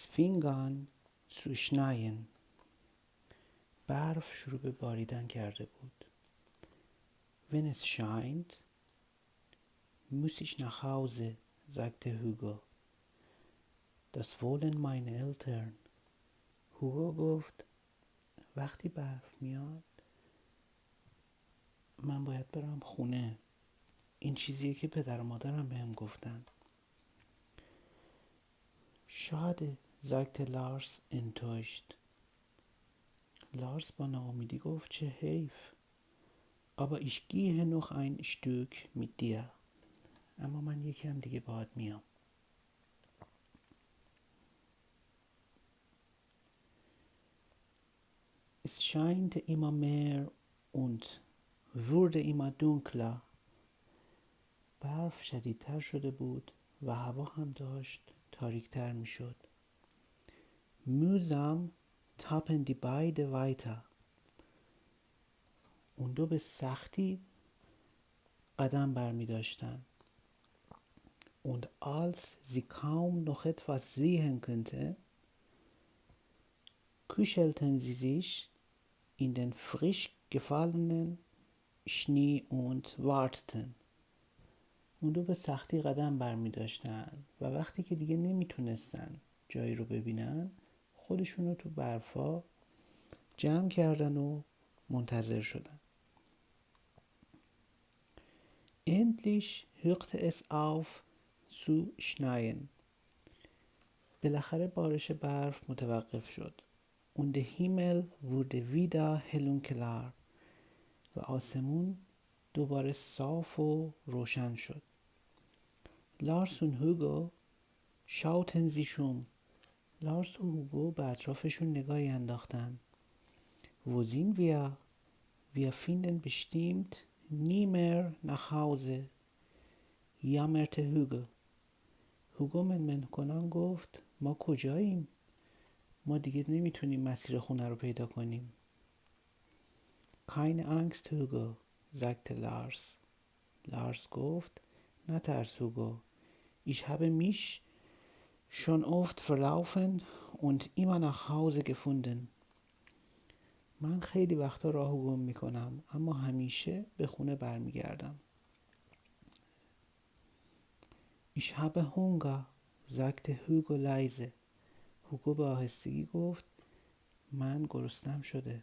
Es fing an zu schneien. برف شروع به باریدن کرده بود. Wenn es scheint, muss ich nach Hause, sagte Hugo. Das wollen meine Eltern. Hugo گفت وقتی برف میاد من باید برم خونه. این چیزیه که پدر و مادرم بهم گفتن. Schade, sagte Lars enttäuscht. لارس با ناامیدی گفت چه حیف. Aber ich gehe noch ein Stück mit dir. اما من یکم دیگه باهات میام. Es scheinte immer mehr und wurde immer dunkler. برف شدیدتر شده بود و هوا هم داشت تاریکتر می شد. Mühsam tappen die beide weiter. اون دو به سختی قدم برمی داشتن. Und als sie kaum noch etwas sehen könnte, kuschelten sie sich in den frisch gefallenen Schnee und warteten. اون دو به سختی قدم برمی داشتن و وقتی که دیگه نمیتونستن جایی رو ببینن خودشون رو تو برفا جمع کردن و منتظر شدن. Endlich hörte es auf zu schneien. بالاخره بارش برف متوقف شد. Und der Himmel wurde wieder hell und klar. و آسمون دوباره صاف و روشن شد. Lars und Hugo schauten sich um. لارس و هوگو به اطرافشون نگاهی انداختن. Wo sind wir? Wir finden bestimmt nie mehr nach Hause. jammerte Hugo. هوگو منمن کنان گفت ما کجاییم؟ ما دیگه نمیتونیم مسیر خونه رو پیدا کنیم. Keine Angst, Hugo, sagte Lars. لارس گفت نترس هوگو. Ich habe mich schon oft verlaufen und immer nach Hause gefunden. من خیلی وقتا راهو گم میکنم اما همیشه به خونه برمیگردم. Ich habe Hunger, sagte Hugo leise. هوگو به آهستگی گفت من گرسنم شده.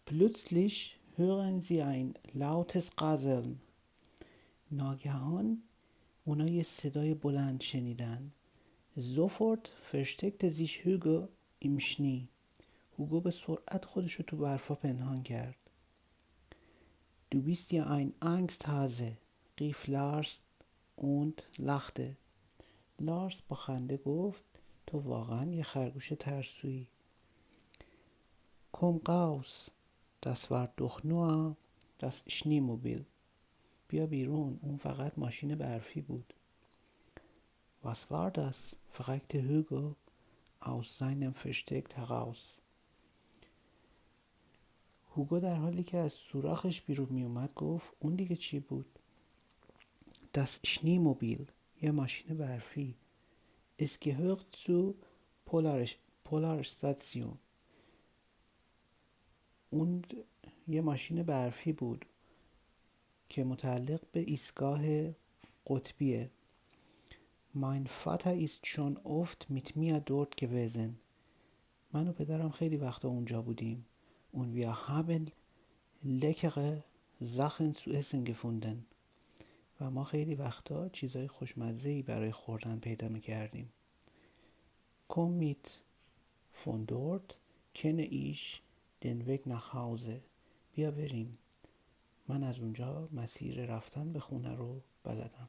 Plötzlich hören sie ein lautes Rasseln. ناگهان اونا یه صدای بلند شنیدن. Sofort versteckte sich Hugo im Schnee. هوگو به سرعت خودشو تو برفا پنهان کرد. Du bist ja ein Angsthase, rief Lars und lachte. لارس با خنده گفت تو واقعا یه خرگوش ترسویی. Komm raus, das war doch nur das Schneemobil. بیا بیرون، اون فقط ماشین برفی بود. Was war das? fragte Hugo aus seinem Versteck heraus. هوگو در حالی که از سوراخش بیرون می اومد گفت اون دیگه چی بود؟ Das Schneemobil، یه ماشین برفی. Es gehört zu Polarstation. اون یه ماشین برفی بود که متعلق به ایستگاه قطبیه. Mein Vater ist schon oft mit mir dort gewesen. من و پدرم خیلی وقتا اونجا بودیم. Und wir haben leckere Sachen zu essen gefunden. و ما خیلی وقتا چیزای خوشمزه‌ای برای خوردن پیدا می‌کردیم. Komm mit. Von dort kenne ich den Weg nach Hause. بیا بریم. من از اونجا مسیر رفتن به خونه رو بلدم.